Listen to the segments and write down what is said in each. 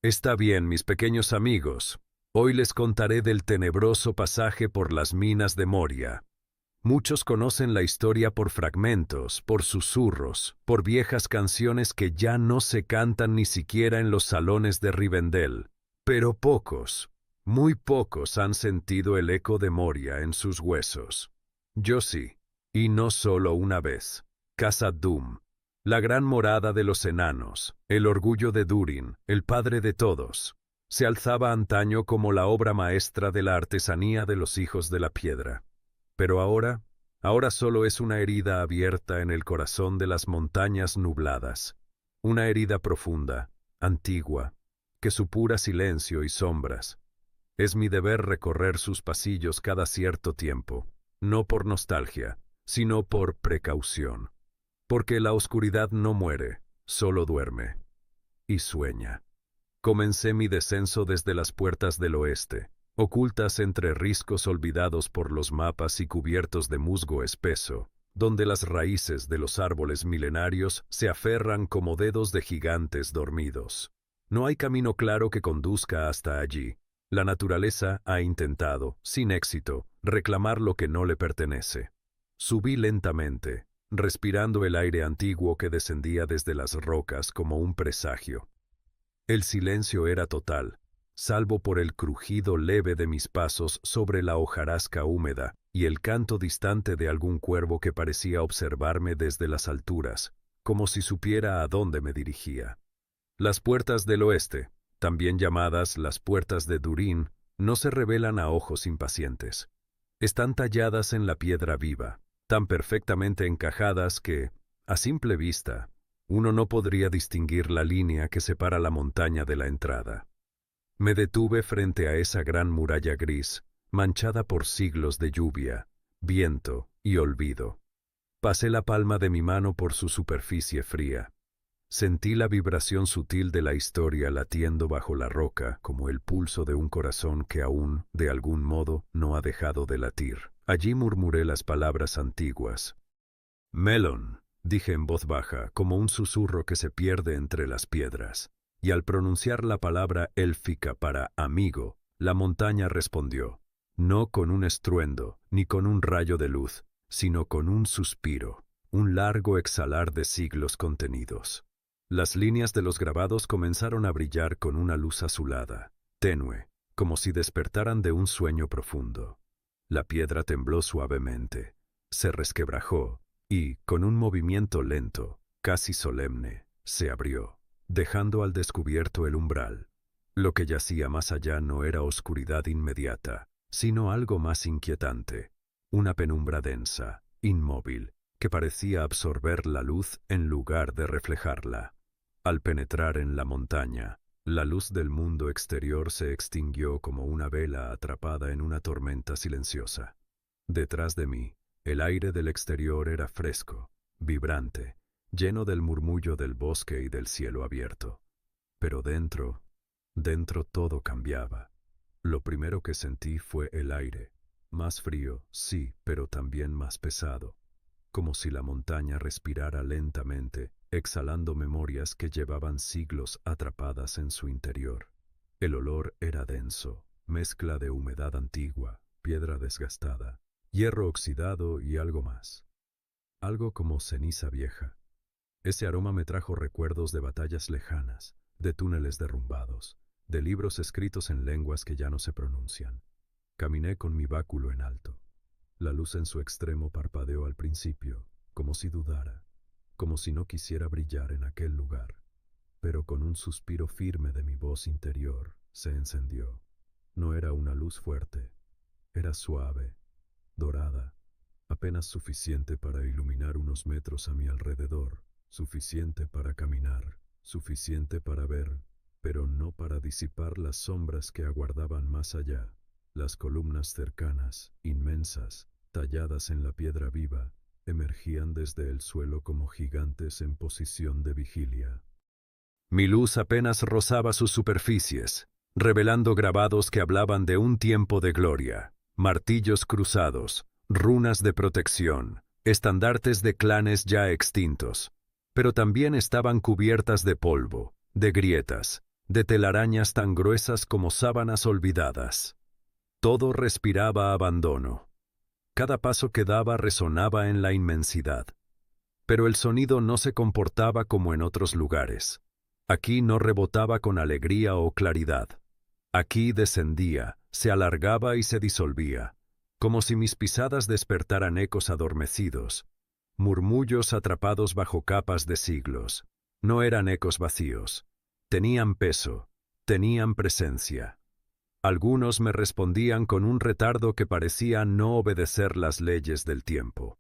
Está bien, mis pequeños amigos. Hoy les contaré del tenebroso pasaje por las minas de Moria. Muchos conocen la historia por fragmentos, por susurros, por viejas canciones que ya no se cantan ni siquiera en los salones de Rivendell. Pero pocos, muy pocos han sentido el eco de Moria en sus huesos. Yo sí, y no solo una vez. Casa Doom, la gran morada de los enanos, el orgullo de Durin, el padre de todos, se alzaba antaño como la obra maestra de la artesanía de los hijos de la piedra. Pero ahora solo es una herida abierta en el corazón de las montañas nubladas, una herida profunda, antigua, que supura silencio y sombras. Es mi deber recorrer sus pasillos cada cierto tiempo, no por nostalgia, sino por precaución. Porque la oscuridad no muere, solo duerme. Y sueña. Comencé mi descenso desde las puertas del oeste, ocultas entre riscos olvidados por los mapas y cubiertos de musgo espeso, donde las raíces de los árboles milenarios se aferran como dedos de gigantes dormidos. No hay camino claro que conduzca hasta allí. La naturaleza ha intentado, sin éxito, reclamar lo que no le pertenece. Subí lentamente, respirando el aire antiguo que descendía desde las rocas como un presagio. El silencio era total, salvo por el crujido leve de mis pasos sobre la hojarasca húmeda y el canto distante de algún cuervo que parecía observarme desde las alturas, como si supiera a dónde me dirigía. Las puertas del oeste, también llamadas las puertas de Durin, no se revelan a ojos impacientes. Están talladas en la piedra viva, tan perfectamente encajadas que, a simple vista, uno no podría distinguir la línea que separa la montaña de la entrada. Me detuve frente a esa gran muralla gris, manchada por siglos de lluvia, viento y olvido. Pasé la palma de mi mano por su superficie fría. Sentí la vibración sutil de la historia latiendo bajo la roca como el pulso de un corazón que aún, de algún modo, no ha dejado de latir. Allí murmuré las palabras antiguas. Melon, dije en voz baja, como un susurro que se pierde entre las piedras. Y al pronunciar la palabra élfica para amigo, la montaña respondió, no con un estruendo, ni con un rayo de luz, sino con un suspiro, un largo exhalar de siglos contenidos. Las líneas de los grabados comenzaron a brillar con una luz azulada, tenue, como si despertaran de un sueño profundo. La piedra tembló suavemente, se resquebrajó y, con un movimiento lento, casi solemne, se abrió, dejando al descubierto el umbral. Lo que yacía más allá no era oscuridad inmediata, sino algo más inquietante, una penumbra densa, inmóvil, que parecía absorber la luz en lugar de reflejarla. Al penetrar en la montaña, la luz del mundo exterior se extinguió como una vela atrapada en una tormenta silenciosa. Detrás de mí, el aire del exterior era fresco, vibrante, lleno del murmullo del bosque y del cielo abierto. Pero dentro todo cambiaba. Lo primero que sentí fue el aire, más frío, sí, pero también más pesado, como si la montaña respirara lentamente, exhalando memorias que llevaban siglos atrapadas en su interior. El olor era denso, mezcla de humedad antigua, piedra desgastada, hierro oxidado y algo más. Algo como ceniza vieja. Ese aroma me trajo recuerdos de batallas lejanas, de túneles derrumbados, de libros escritos en lenguas que ya no se pronuncian. Caminé con mi báculo en alto. La luz en su extremo parpadeó al principio, como si dudara, como si no quisiera brillar en aquel lugar. Pero con un suspiro firme de mi voz interior, se encendió. No era una luz fuerte, era suave, dorada, apenas suficiente para iluminar unos metros a mi alrededor, suficiente para caminar, suficiente para ver, pero no para disipar las sombras que aguardaban más allá. Las columnas cercanas, inmensas, talladas en la piedra viva, emergían desde el suelo como gigantes en posición de vigilia. Mi luz apenas rozaba sus superficies, revelando grabados que hablaban de un tiempo de gloria, martillos cruzados, runas de protección, estandartes de clanes ya extintos, pero también estaban cubiertas de polvo, de grietas, de telarañas tan gruesas como sábanas olvidadas. Todo respiraba abandono. Cada paso que daba resonaba en la inmensidad. Pero el sonido no se comportaba como en otros lugares. Aquí no rebotaba con alegría o claridad. Aquí descendía, se alargaba y se disolvía, como si mis pisadas despertaran ecos adormecidos, murmullos atrapados bajo capas de siglos. No eran ecos vacíos. Tenían peso, tenían presencia. Algunos me respondían con un retardo que parecía no obedecer las leyes del tiempo.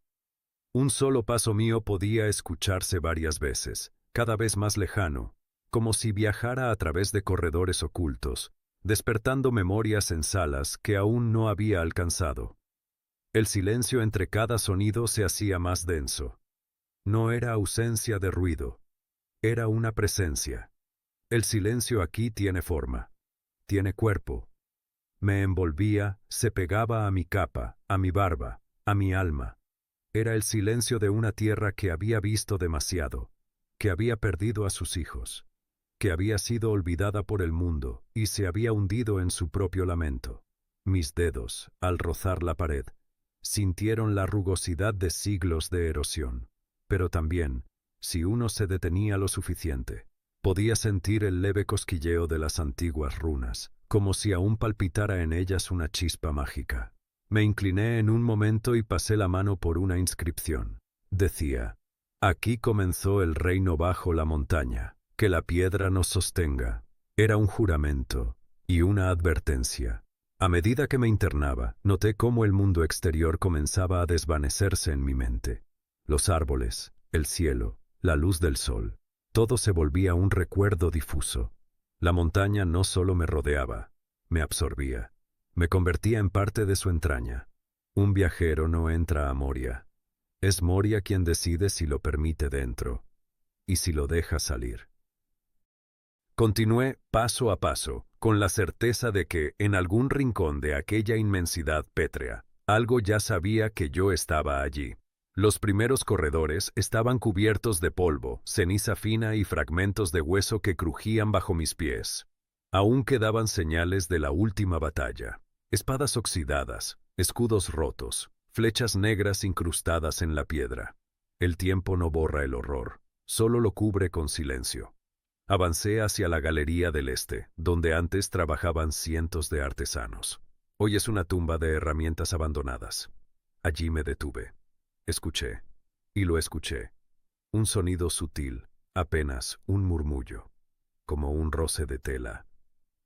Un solo paso mío podía escucharse varias veces, cada vez más lejano, como si viajara a través de corredores ocultos, despertando memorias en salas que aún no había alcanzado. El silencio entre cada sonido se hacía más denso. No era ausencia de ruido, era una presencia. El silencio aquí tiene forma, tiene cuerpo. Me envolvía, se pegaba a mi capa, a mi barba, a mi alma. Era el silencio de una tierra que había visto demasiado, que había perdido a sus hijos, que había sido olvidada por el mundo y se había hundido en su propio lamento. Mis dedos, al rozar la pared, sintieron la rugosidad de siglos de erosión, pero también, si uno se detenía lo suficiente, podía sentir el leve cosquilleo de las antiguas runas, como si aún palpitara en ellas una chispa mágica. Me incliné en un momento y pasé la mano por una inscripción. Decía: aquí comenzó el reino bajo la montaña, que la piedra nos sostenga. Era un juramento y una advertencia. A medida que me internaba, noté cómo el mundo exterior comenzaba a desvanecerse en mi mente. Los árboles, el cielo, la luz del sol, todo se volvía un recuerdo difuso. La montaña no solo me rodeaba, me absorbía. Me convertía en parte de su entraña. Un viajero no entra a Moria. Es Moria quien decide si lo permite dentro y si lo deja salir. Continué paso a paso, con la certeza de que, en algún rincón de aquella inmensidad pétrea, algo ya sabía que yo estaba allí. Los primeros corredores estaban cubiertos de polvo, ceniza fina y fragmentos de hueso que crujían bajo mis pies. Aún quedaban señales de la última batalla. Espadas oxidadas, escudos rotos, flechas negras incrustadas en la piedra. El tiempo no borra el horror, solo lo cubre con silencio. Avancé hacia la galería del este, donde antes trabajaban cientos de artesanos. Hoy es una tumba de herramientas abandonadas. Allí me detuve. Escuché, y lo escuché. Un sonido sutil, apenas un murmullo, como un roce de tela,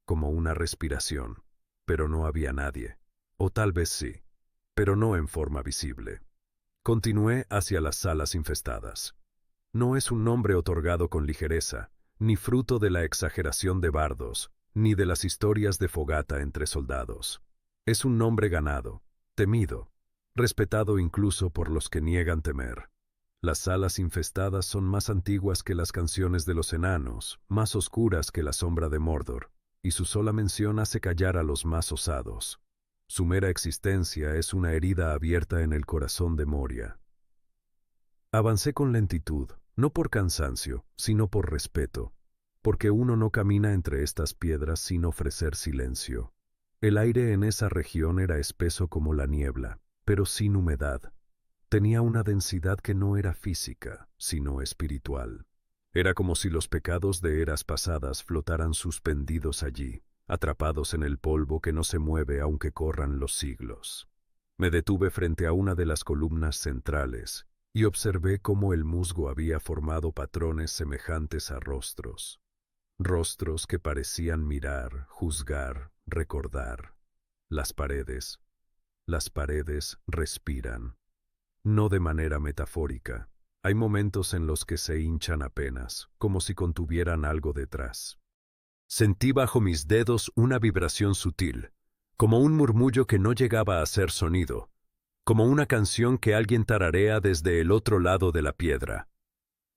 como una respiración, pero no había nadie. O tal vez sí, pero no en forma visible. Continué hacia las salas infestadas. No es un nombre otorgado con ligereza, ni fruto de la exageración de bardos, ni de las historias de fogata entre soldados. Es un nombre ganado, temido, respetado incluso por los que niegan temer. Las salas infestadas son más antiguas que las canciones de los enanos, más oscuras que la sombra de Mordor, y su sola mención hace callar a los más osados. Su mera existencia es una herida abierta en el corazón de Moria. Avancé con lentitud, no por cansancio, sino por respeto, porque uno no camina entre estas piedras sin ofrecer silencio. El aire en esa región era espeso como la niebla, pero sin humedad. Tenía una densidad que no era física, sino espiritual. Era como si los pecados de eras pasadas flotaran suspendidos allí, atrapados en el polvo que no se mueve aunque corran los siglos. Me detuve frente a una de las columnas centrales y observé cómo el musgo había formado patrones semejantes a rostros. Rostros que parecían mirar, juzgar, recordar. Las paredes respiran. No de manera metafórica. Hay momentos en los que se hinchan apenas, como si contuvieran algo detrás. Sentí bajo mis dedos una vibración sutil, como un murmullo que no llegaba a ser sonido, como una canción que alguien tararea desde el otro lado de la piedra.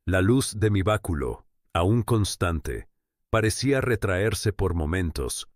La luz de mi báculo, aún constante, parecía retraerse por momentos,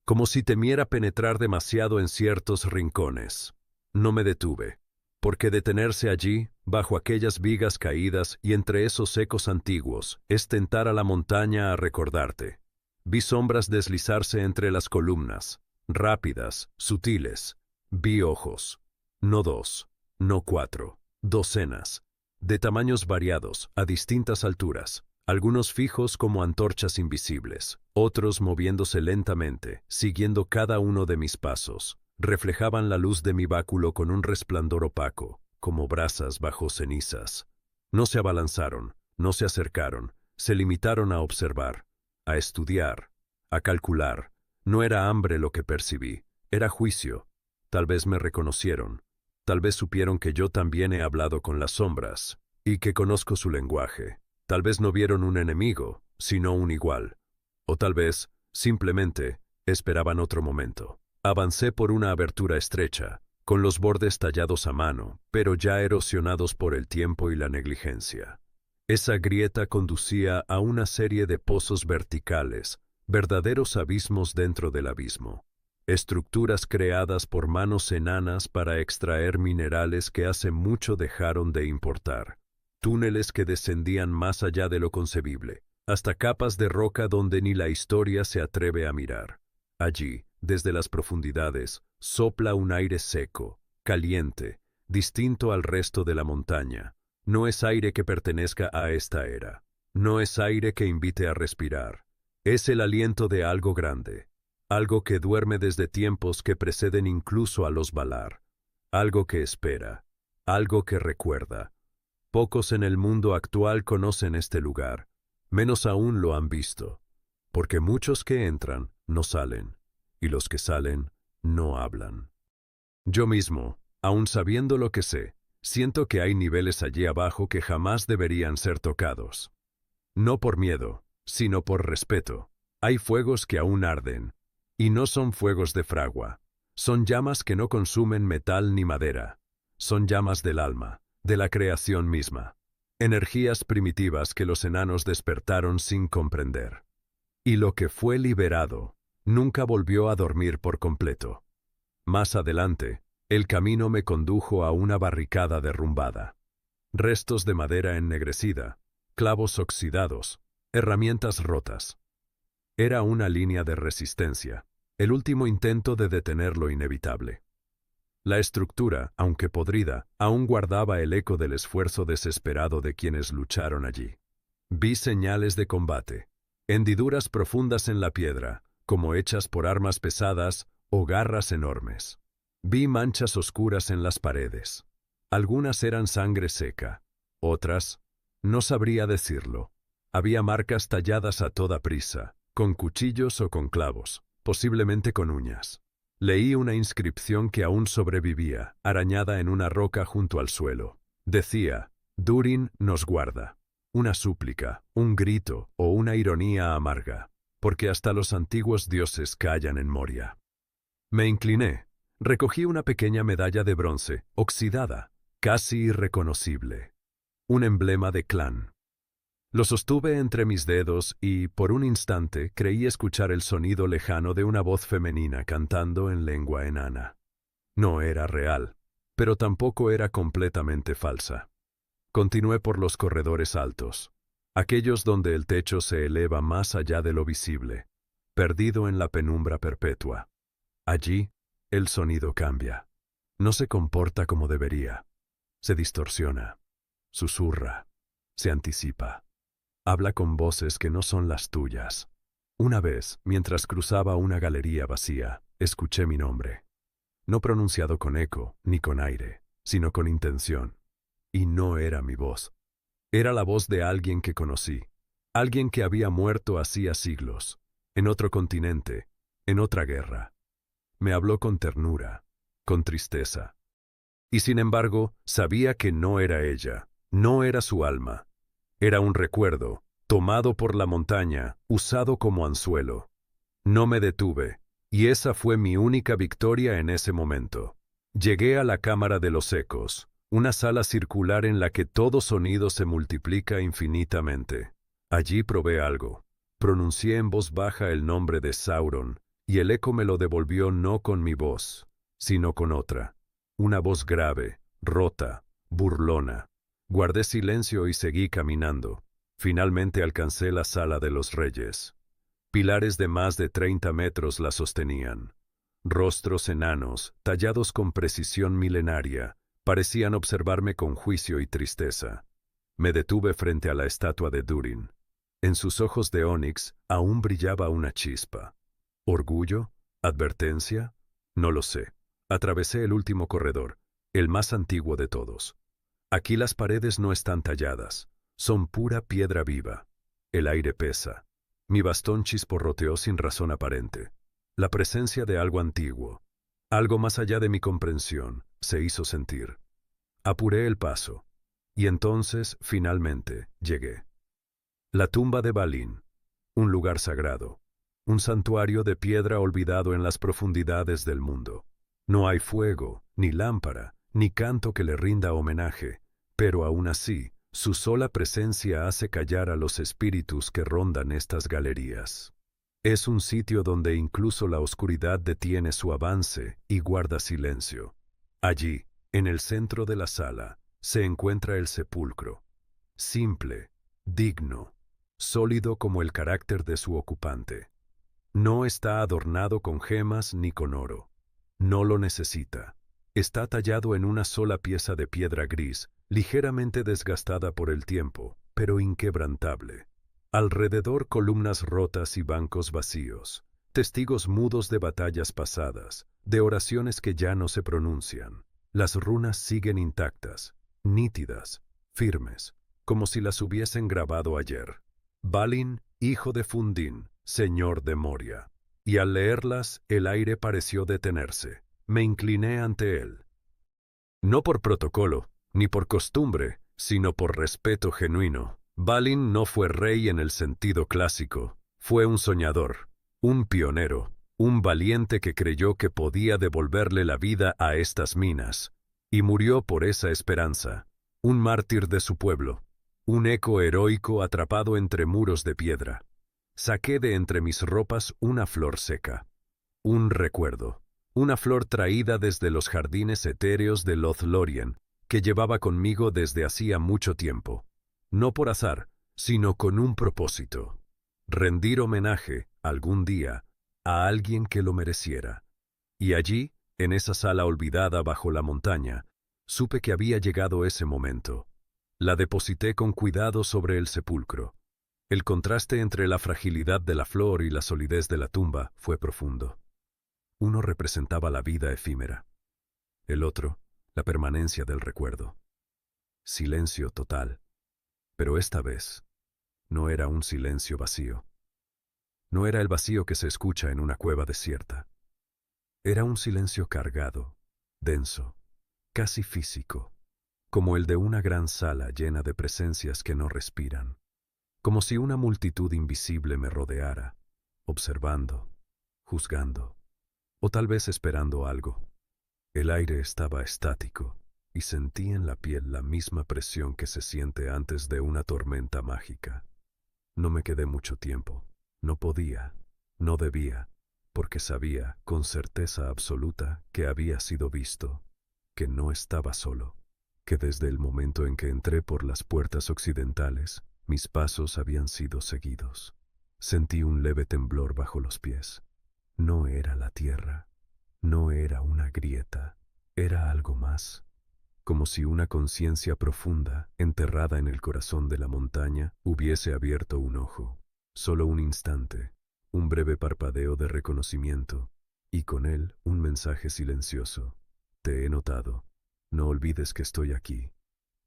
como si temiera penetrar demasiado en ciertos rincones. No me detuve, porque detenerse allí, bajo aquellas vigas caídas y entre esos ecos antiguos, es tentar a la montaña a recordarte. Vi sombras deslizarse entre las columnas, rápidas, sutiles. Vi ojos. No dos, no cuatro, docenas, de tamaños variados, a distintas alturas, algunos fijos como antorchas invisibles, otros moviéndose lentamente, siguiendo cada uno de mis pasos. Reflejaban la luz de mi báculo con un resplandor opaco, como brasas bajo cenizas. No se abalanzaron, no se acercaron, se limitaron a observar, a estudiar, a calcular. No era hambre lo que percibí, era juicio. Tal vez me reconocieron, tal vez supieron que yo también he hablado con las sombras, y que conozco su lenguaje. Tal vez no vieron un enemigo, sino un igual. O tal vez, simplemente, esperaban otro momento. Avancé por una abertura estrecha, con los bordes tallados a mano, pero ya erosionados por el tiempo y la negligencia. Esa grieta conducía a una serie de pozos verticales, verdaderos abismos dentro del abismo. Estructuras creadas por manos enanas para extraer minerales que hace mucho dejaron de importar. Túneles que descendían más allá de lo concebible, hasta capas de roca donde ni la historia se atreve a mirar. Allí, desde las profundidades, sopla un aire seco, caliente, distinto al resto de la montaña. No es aire que pertenezca a esta era. No es aire que invite a respirar. Es el aliento de algo grande. Algo que duerme desde tiempos que preceden incluso a los Valar. Algo que espera. Algo que recuerda. Pocos en el mundo actual conocen este lugar. Menos aún lo han visto. Porque muchos que entran no salen. Y los que salen no hablan. Yo mismo, aun sabiendo lo que sé, siento que hay niveles allí abajo que jamás deberían ser tocados. No por miedo, sino por respeto. Hay fuegos que aún arden. Y no son fuegos de fragua. Son llamas que no consumen metal ni madera. Son llamas del alma, de la creación misma. Energías primitivas que los enanos despertaron sin comprender. Y lo que fue liberado nunca volvió a dormir por completo. Más adelante, el camino me condujo a una barricada derrumbada. Restos de madera ennegrecida, clavos oxidados, herramientas rotas. Era una línea de resistencia, el último intento de detener lo inevitable. La estructura, aunque podrida, aún guardaba el eco del esfuerzo desesperado de quienes lucharon allí. Vi señales de combate, hendiduras profundas en la piedra, como hechas por armas pesadas o garras enormes. Vi manchas oscuras en las paredes. Algunas eran sangre seca, otras, no sabría decirlo. Había marcas talladas a toda prisa, con cuchillos o con clavos, posiblemente con uñas. Leí una inscripción que aún sobrevivía, arañada en una roca junto al suelo. Decía, Durin nos guarda. Una súplica, un grito o una ironía amarga, porque hasta los antiguos dioses callan en Moria. Me incliné. Recogí una pequeña medalla de bronce, oxidada, casi irreconocible. Un emblema de clan. Lo sostuve entre mis dedos y, por un instante, creí escuchar el sonido lejano de una voz femenina cantando en lengua enana. No era real, pero tampoco era completamente falsa. Continué por los corredores altos, aquellos donde el techo se eleva más allá de lo visible, perdido en la penumbra perpetua. Allí, el sonido cambia. No se comporta como debería. Se distorsiona, susurra, se anticipa. Habla con voces que no son las tuyas. Una vez, mientras cruzaba una galería vacía, escuché mi nombre. No pronunciado con eco, ni con aire, sino con intención. Y no era mi voz. Era la voz de alguien que conocí. Alguien que había muerto hacía siglos, en otro continente, en otra guerra. Me habló con ternura, con tristeza. Y sin embargo, sabía que no era ella, no era su alma. Era un recuerdo, tomado por la montaña, usado como anzuelo. No me detuve, y esa fue mi única victoria en ese momento. Llegué a la Cámara de los Ecos, una sala circular en la que todo sonido se multiplica infinitamente. Allí probé algo. Pronuncié en voz baja el nombre de Sauron, y el eco me lo devolvió no con mi voz, sino con otra. Una voz grave, rota, burlona. Guardé silencio y seguí caminando. Finalmente alcancé la sala de los reyes. Pilares de más de 30 metros la sostenían. Rostros enanos, tallados con precisión milenaria, parecían observarme con juicio y tristeza. Me detuve frente a la estatua de Durin. En sus ojos de ónix aún brillaba una chispa. ¿Orgullo? ¿Advertencia? No lo sé. Atravesé el último corredor, el más antiguo de todos. Aquí las paredes no están talladas, son pura piedra viva. El aire pesa. Mi bastón chisporroteó sin razón aparente. La presencia de algo antiguo, algo más allá de mi comprensión, se hizo sentir. Apuré el paso. Y entonces, finalmente, llegué. La tumba de Balin, un lugar sagrado, un santuario de piedra olvidado en las profundidades del mundo. No hay fuego, ni lámpara, ni canto que le rinda homenaje, pero aún así, su sola presencia hace callar a los espíritus que rondan estas galerías. Es un sitio donde incluso la oscuridad detiene su avance y guarda silencio. Allí, en el centro de la sala, se encuentra el sepulcro. Simple, digno, sólido como el carácter de su ocupante. No está adornado con gemas ni con oro. No lo necesita. Está tallado en una sola pieza de piedra gris, ligeramente desgastada por el tiempo, pero inquebrantable. Alrededor columnas rotas y bancos vacíos, testigos mudos de batallas pasadas, de oraciones que ya no se pronuncian. Las runas siguen intactas, nítidas, firmes, como si las hubiesen grabado ayer. Balin, hijo de Fundin, señor de Moria. Y al leerlas, el aire pareció detenerse. Me incliné ante él. No por protocolo, ni por costumbre, sino por respeto genuino. Balin no fue rey en el sentido clásico. Fue un soñador, un pionero, un valiente que creyó que podía devolverle la vida a estas minas. Y murió por esa esperanza. Un mártir de su pueblo. Un eco heroico atrapado entre muros de piedra. Saqué de entre mis ropas una flor seca. Un recuerdo. Una flor traída desde los jardines etéreos de Lothlórien, que llevaba conmigo desde hacía mucho tiempo. No por azar, sino con un propósito. Rendir homenaje, algún día, a alguien que lo mereciera. Y allí, en esa sala olvidada bajo la montaña, supe que había llegado ese momento. La deposité con cuidado sobre el sepulcro. El contraste entre la fragilidad de la flor y la solidez de la tumba fue profundo. Uno representaba la vida efímera. El otro, la permanencia del recuerdo. Silencio total. Pero esta vez, no era un silencio vacío. No era el vacío que se escucha en una cueva desierta. Era un silencio cargado, denso, casi físico, como el de una gran sala llena de presencias que no respiran. Como si una multitud invisible me rodeara, observando, juzgando, o tal vez esperando algo. El aire estaba estático, y sentí en la piel la misma presión que se siente antes de una tormenta mágica. No me quedé mucho tiempo. No podía, no debía, porque sabía, con certeza absoluta, que había sido visto, que no estaba solo, que desde el momento en que entré por las puertas occidentales, mis pasos habían sido seguidos. Sentí un leve temblor bajo los pies. No era la tierra, no era una grieta, era algo más. Como si una conciencia profunda, enterrada en el corazón de la montaña, hubiese abierto un ojo. Solo un instante, un breve parpadeo de reconocimiento, y con él un mensaje silencioso. Te he notado. No olvides que estoy aquí.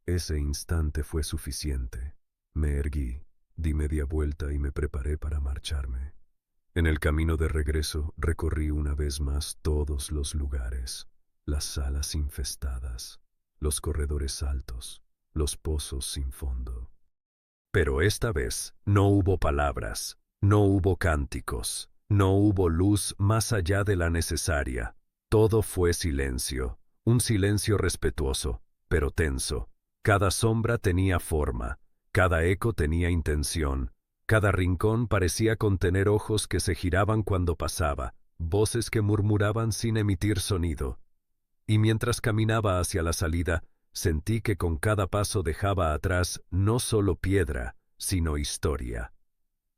Ese instante fue suficiente. Me erguí, di media vuelta y me preparé para marcharme. En el camino de regreso recorrí una vez más todos los lugares, las salas infestadas, los corredores altos, los pozos sin fondo. Pero esta vez no hubo palabras, no hubo cánticos, no hubo luz más allá de la necesaria. Todo fue silencio, un silencio respetuoso, pero tenso. Cada sombra tenía forma, cada eco tenía intención, cada rincón parecía contener ojos que se giraban cuando pasaba, voces que murmuraban sin emitir sonido. Y mientras caminaba hacia la salida, sentí que con cada paso dejaba atrás no solo piedra, sino historia,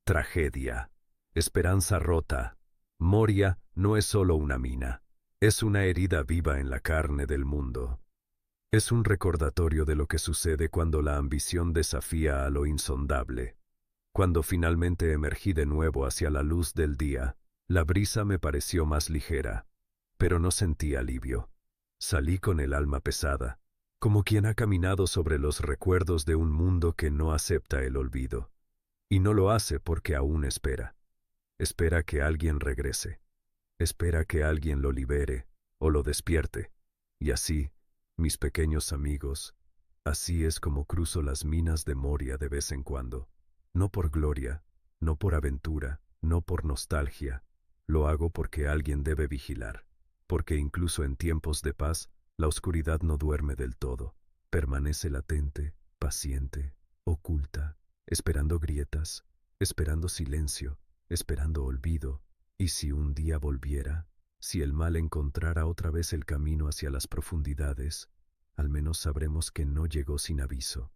tragedia. Esperanza rota. Moria no es solo una mina. Es una herida viva en la carne del mundo. Es un recordatorio de lo que sucede cuando la ambición desafía a lo insondable. Cuando finalmente emergí de nuevo hacia la luz del día, la brisa me pareció más ligera, pero no sentí alivio. Salí con el alma pesada, como quien ha caminado sobre los recuerdos de un mundo que no acepta el olvido. Y no lo hace porque aún espera. Espera que alguien regrese. Espera que alguien lo libere o lo despierte. Y así, mis pequeños amigos, así es como cruzo las minas de Moria de vez en cuando. No por gloria, no por aventura, no por nostalgia. Lo hago porque alguien debe vigilar. Porque incluso en tiempos de paz, la oscuridad no duerme del todo. Permanece latente, paciente, oculta, esperando grietas, esperando silencio, esperando olvido. Y si un día volviera, si el mal encontrara otra vez el camino hacia las profundidades, al menos sabremos que no llegó sin aviso,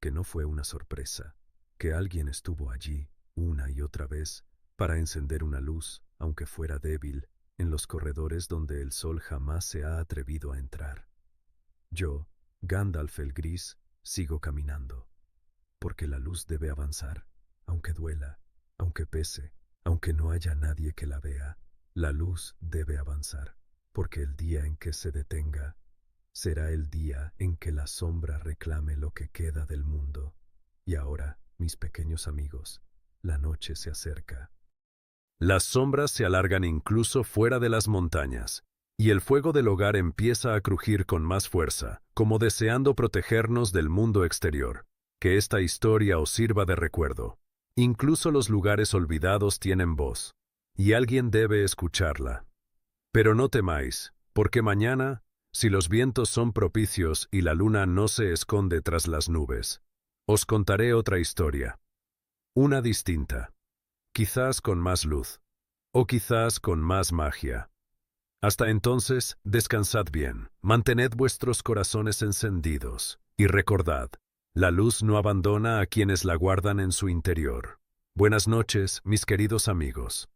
que no fue una sorpresa, que alguien estuvo allí, una y otra vez, para encender una luz, aunque fuera débil, en los corredores donde el sol jamás se ha atrevido a entrar. Yo, Gandalf el Gris, sigo caminando, porque la luz debe avanzar, aunque duela, aunque pese, aunque no haya nadie que la vea. La luz debe avanzar, porque el día en que se detenga, será el día en que la sombra reclame lo que queda del mundo. Y ahora, mis pequeños amigos, la noche se acerca. Las sombras se alargan incluso fuera de las montañas, y el fuego del hogar empieza a crujir con más fuerza, como deseando protegernos del mundo exterior. Que esta historia os sirva de recuerdo. Incluso los lugares olvidados tienen voz, y alguien debe escucharla. Pero no temáis, porque mañana, si los vientos son propicios y la luna no se esconde tras las nubes, os contaré otra historia. Una distinta. Quizás con más luz, o quizás con más magia. Hasta entonces, descansad bien, mantened vuestros corazones encendidos, y recordad, la luz no abandona a quienes la guardan en su interior. Buenas noches, mis queridos amigos.